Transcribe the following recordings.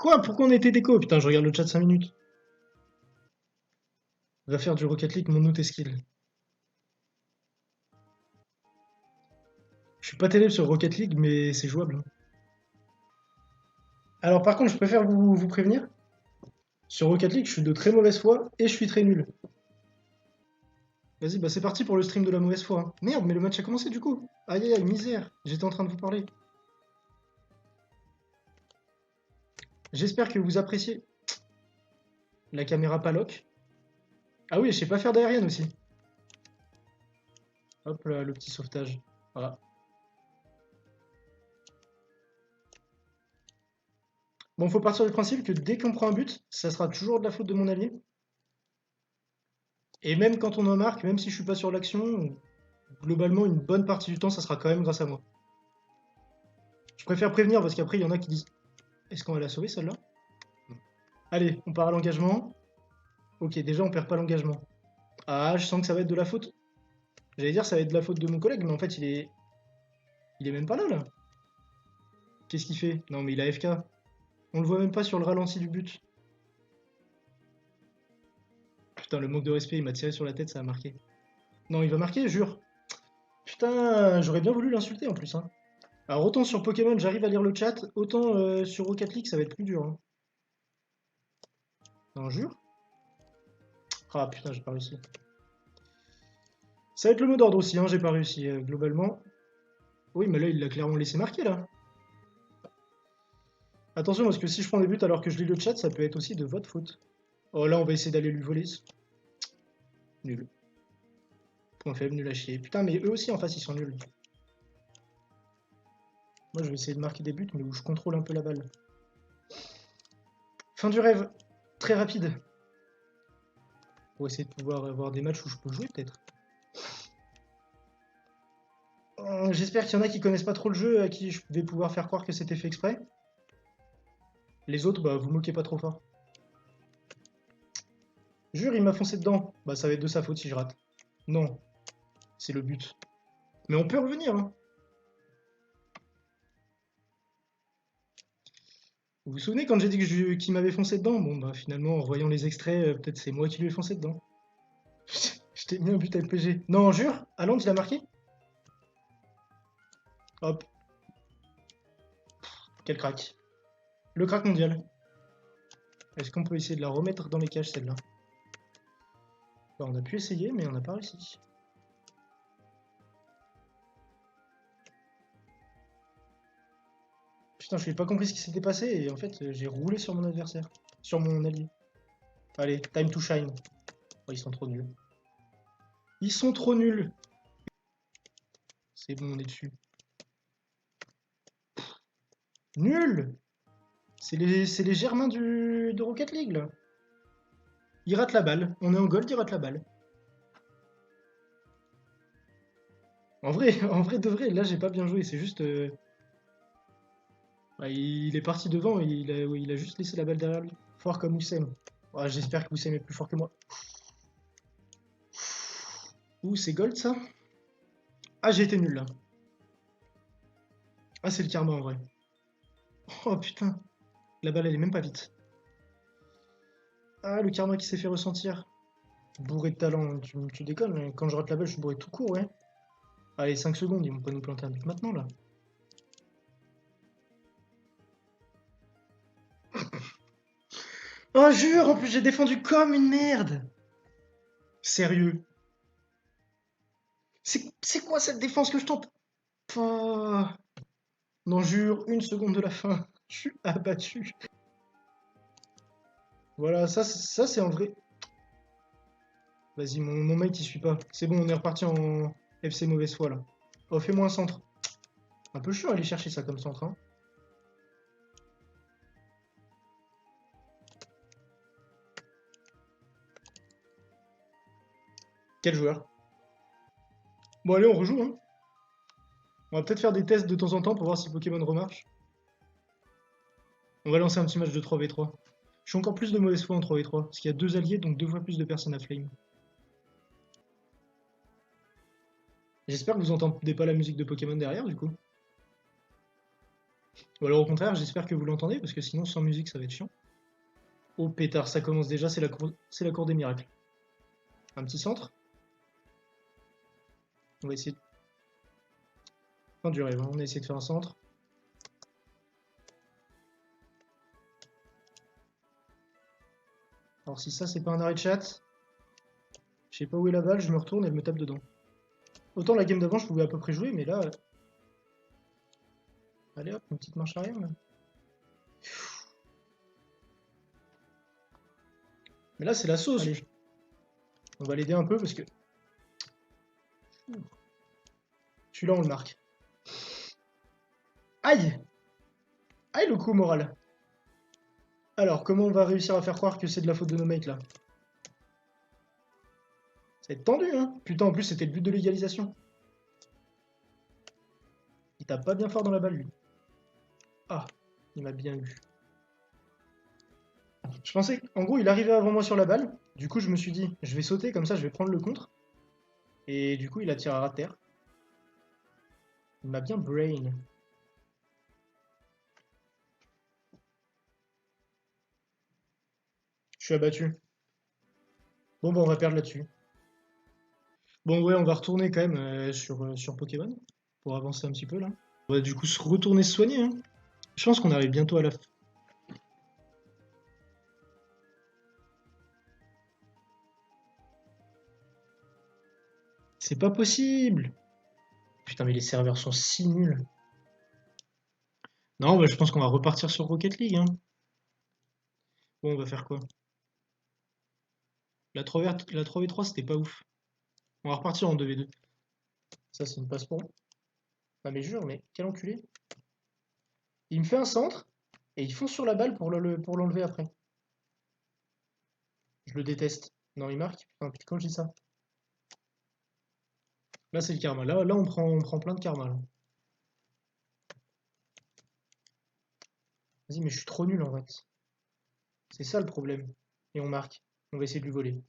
Quoi? Pourquoi on était déco? Putain, je regarde le chat 5 minutes. Va faire du Rocket League, mon tes skill. Je suis pas terrible sur Rocket League, mais c'est jouable. Alors par contre, je préfère vous prévenir. Sur Rocket League, je suis de très mauvaise foi et je suis très nul. Vas-y, bah c'est parti pour le stream de la mauvaise foi. Merde, mais le match a commencé du coup. Aïe aïe aïe, misère. J'étais en train de vous parler. J'espère que vous appréciez. La caméra pas lock. Ah oui, je sais pas faire d'aérienne aussi. Hop là, le petit sauvetage. Voilà. Bon, faut partir du principe que dès qu'on prend un but, ça sera toujours de la faute de mon allié. Et même quand on en marque, même si je suis pas sur l'action, globalement, une bonne partie du temps, ça sera quand même grâce à moi. Je préfère prévenir parce qu'après, il y en a qui disent est-ce qu'on va la sauver celle-là? Allez, on part à l'engagement. Ok, déjà, on perd pas l'engagement. Ah, je sens que ça va être de la faute. J'allais dire ça va être de la faute de mon collègue, mais en fait, il est même pas là, là. Qu'est-ce qu'il fait? Non, mais il a FK. On le voit même pas sur le ralenti du but. Putain, le manque de respect, il m'a tiré sur la tête, ça a marqué. Non, il va marquer, jure. Putain, j'aurais bien voulu l'insulter en plus, hein. Alors, autant sur Pokémon, j'arrive à lire le chat, autant sur Rocket League, ça va être plus dur, hein. Non, jure. Ah putain, j'ai pas réussi. Ça va être le mot d'ordre aussi, hein, j'ai pas réussi, globalement. Oui, mais là, il l'a clairement laissé marquer, là. Attention, parce que si je prends des buts alors que je lis le chat, ça peut être aussi de votre faute. Oh, là, on va essayer d'aller lui voler. Nul. Point faible, nul à chier. Putain, mais eux aussi, en face, ils sont nuls. Moi, je vais essayer de marquer des buts, mais où je contrôle un peu la balle. Fin du rêve. Très rapide. Pour essayer de pouvoir avoir des matchs où je peux jouer, peut-être. J'espère qu'il y en a qui connaissent pas trop le jeu, à qui je vais pouvoir faire croire que c'était fait exprès. Les autres, bah, vous moquez pas trop fort. Jure, il m'a foncé dedans. Bah, ça va être de sa faute si je rate. Non, c'est le but. Mais on peut revenir, hein. Vous vous souvenez quand j'ai dit qu'il m'avait foncé dedans? Bon, bah finalement, en voyant les extraits, peut-être c'est moi qui lui ai foncé dedans. Je t'ai mis un but LPG. Non, jure? Allende, il a marqué? Hop, quel crack. Le crack mondial. Est-ce qu'on peut essayer de la remettre dans les cages, celle-là? Bah, on a pu essayer, mais on n'a pas réussi. Putain, je n'ai pas compris ce qui s'était passé, et en fait, j'ai roulé sur mon adversaire. Sur mon allié. Allez, time to shine. Oh, ils sont trop nuls. Ils sont trop nuls! C'est bon, on est dessus. Nul! C'est les germains de Rocket League, là. Il rate la balle. On est en gold, il rate la balle. En vrai, en vrai de vrai, là, j'ai pas bien joué. C'est juste... bah, il est parti devant, il a juste laissé la balle derrière lui. Fort comme Oussem. Ouais, j'espère que Oussem est plus fort que moi. Ouh, c'est gold, ça? Ah, j'ai été nul, là. Ah, c'est le karma, en vrai. Oh, putain. La balle, elle est même pas vite. Ah, le karma qui s'est fait ressentir. Bourré de talent, tu déconnes. Hein. Quand je rate la balle, je suis bourré tout court, ouais. Allez, 5 secondes, ils vont pas nous planter un but maintenant, là. Oh, jure, en plus, j'ai défendu comme une merde. Sérieux. C'est quoi cette défense que je tente? Oh. Non, jure, une seconde de la fin. Je suis abattu. Voilà, ça c'est en vrai. Vas-y, mon mate il suit pas. C'est bon, on est reparti en FC mauvaise foi là. Oh, fais-moi un centre. Un peu chiant aller chercher ça comme centre, hein. Quel joueur? Bon, allez, on rejoue, hein. On va peut-être faire des tests de temps en temps pour voir si Pokémon remarche. On va lancer un petit match de 3v3. Je suis encore plus de mauvaise foi en 3v3, parce qu'il y a deux alliés, donc deux fois plus de personnes à flame. J'espère que vous entendez pas la musique de Pokémon derrière, du coup. Ou alors au contraire, j'espère que vous l'entendez, parce que sinon sans musique ça va être chiant. Oh pétard, ça commence déjà, c'est la cour des miracles. Un petit centre. On va essayer de... Fin du rêve, hein. On a essayé de faire un centre. Alors si ça c'est pas un arrêt de chat, je sais pas où est la balle, je me retourne et elle me tape dedans. Autant la game d'avant je pouvais à peu près jouer, mais là... Allez hop, une petite marche arrière là. Mais là c'est la sauce. Allez. On va l'aider un peu parce que... Celui-là on le marque. Aïe! Aïe le coup moral. Alors, comment on va réussir à faire croire que c'est de la faute de nos mates là? Ça va être tendu, hein? Putain, en plus, c'était le but de l'égalisation. Il tape pas bien fort dans la balle, lui. Ah, il m'a bien eu. Je pensais qu'en gros, il arrivait avant moi sur la balle. Du coup, je me suis dit, je vais sauter, comme ça, je vais prendre le contre. Et du coup, il a tiré à terre. Il m'a bien brain. Je suis abattu. Bon, bah, on va perdre là-dessus. Bon, ouais, on va retourner quand même sur Pokémon. Pour avancer un petit peu, là. On va du coup se retourner se soigner, hein. Je pense qu'on arrive bientôt à la fin. C'est pas possible! Putain, mais les serveurs sont si nuls. Non, bah, je pense qu'on va repartir sur Rocket League, hein. Bon, on va faire quoi? La 3v3, c'était pas ouf. On va repartir en 2v2. Ça, c'est une passe pour. Ah, mais jure, mais quel enculé. Il me fait un centre, et il fonce sur la balle pour l'enlever après. Je le déteste. Non, il marque. Putain, quand je dis ça. Là, c'est le karma. Là on prend plein de karma. Là. Vas-y, mais je suis trop nul en fait. C'est ça le problème. Et on marque. On va essayer de lui voler.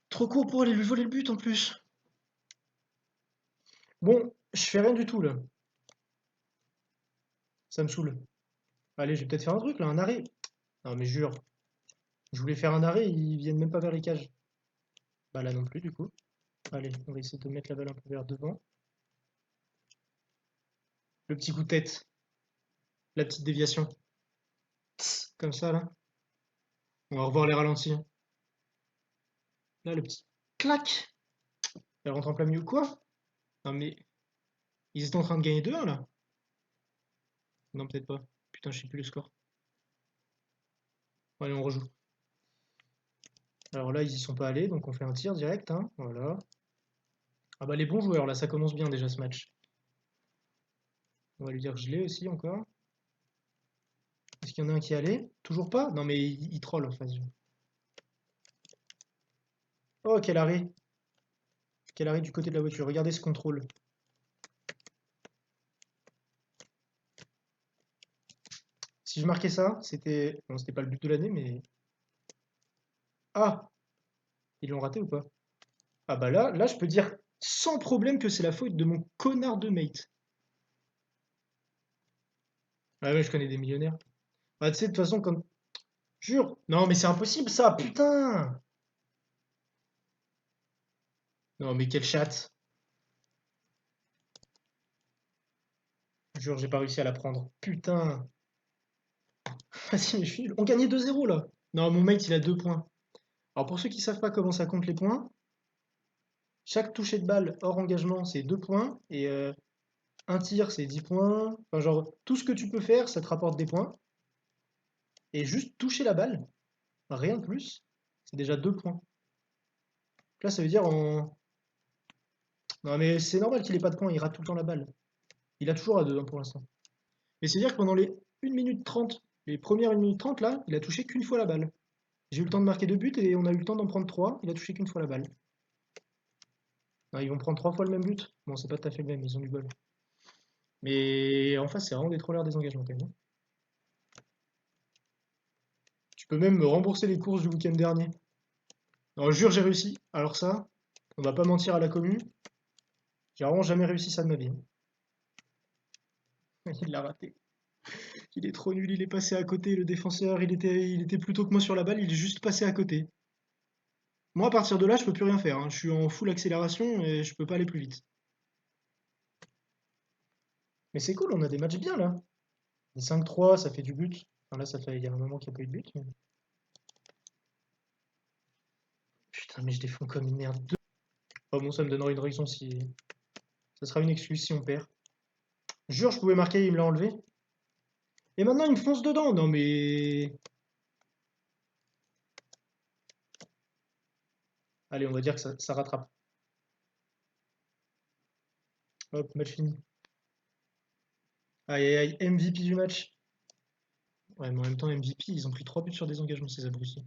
Trop court pour aller lui voler le but en plus. Bon, je fais rien du tout là. Ça me saoule. Allez, je vais peut-être faire un truc là, un arrêt. Non, mais jure. Je voulais faire un arrêt, ils viennent même pas vers les cages. Bah là non plus du coup. Allez, on va essayer de mettre la balle un peu vers devant. Le petit coup de tête. La petite déviation. Tss, comme ça là. On va revoir les ralentis, hein. Là, le petit clac. Elle rentre en plein milieu. Quoi? Non mais. Ils étaient en train de gagner 2-1 là. Non, peut-être pas. Putain, je sais plus le score. Allez, on rejoue. Alors là, ils y sont pas allés, donc on fait un tir direct, hein. Voilà. Ah bah les bons joueurs, là, ça commence bien déjà ce match. On va lui dire que je l'ai aussi encore. Est-ce qu'il y en a un qui est allé? Toujours pas? Non mais il troll en face. Oh, quel arrêt! Quel arrêt du côté de la voiture. Regardez ce contrôle. Si je marquais ça, c'était... Bon, c'était pas le but de l'année, mais... Ah! Ils l'ont raté ou pas? Ah bah là, je peux dire sans problème que c'est la faute de mon connard de mate. Ah ouais, je connais des millionnaires. Bah tu sais, de toute façon, comme... Jure! Non, mais c'est impossible ça, putain! Non, mais quel chat! Jure, j'ai pas réussi à la prendre. Putain! Vas-y, je suis... On gagnait 2-0 là! Non, mon mate, il a 2 points. Alors pour ceux qui savent pas comment ça compte les points, chaque toucher de balle hors engagement, c'est 2 points. Et un tir, c'est 10 points. Enfin, genre, tout ce que tu peux faire, ça te rapporte des points. Et juste toucher la balle, rien de plus, c'est déjà 2 points. Donc là, ça veut dire en... Non, mais c'est normal qu'il ait pas de points, il rate tout le temps la balle. Il a toujours à 2 hein, pour l'instant. Mais c'est dire que pendant les 1 minute 30, les premières 1 minute 30, là, il a touché qu'une fois la balle. J'ai eu le temps de marquer 2 buts et on a eu le temps d'en prendre 3. Il a touché qu'une fois la balle. Non, ils vont prendre 3 fois le même but. Bon, c'est pas tout à fait le même, ils ont du bol. Mais en face, c'est vraiment des trollers des engagements quand même, hein. Tu peux même me rembourser les courses du week-end dernier. Non, jure, j'ai réussi. Alors ça, on va pas mentir à la commu. J'ai vraiment jamais réussi ça de ma vie, hein. Il l'a raté. Il est trop nul, il est passé à côté, le défenseur, il était plus tôt que moi sur la balle, il est juste passé à côté. Moi, à partir de là, je peux plus rien faire, hein. Je suis en full accélération et je peux pas aller plus vite. Mais c'est cool, on a des matchs bien là. Les 5-3, ça fait du but. Enfin là, ça fait, il y a un moment qu'il n'y a pas eu de but. Putain, mais je défends comme une merde. Oh bon, ça me donnera une raison si... Ça sera une excuse si on perd. Jure, je pouvais marquer, il me l'a enlevé. Et maintenant, il me fonce dedans. Non mais... Allez, on va dire que ça rattrape. Hop, match fini. Aïe aïe aïe, MVP du match. Ouais, mais en même temps, MVP, ils ont pris 3 buts sur des engagements, ces abrutis.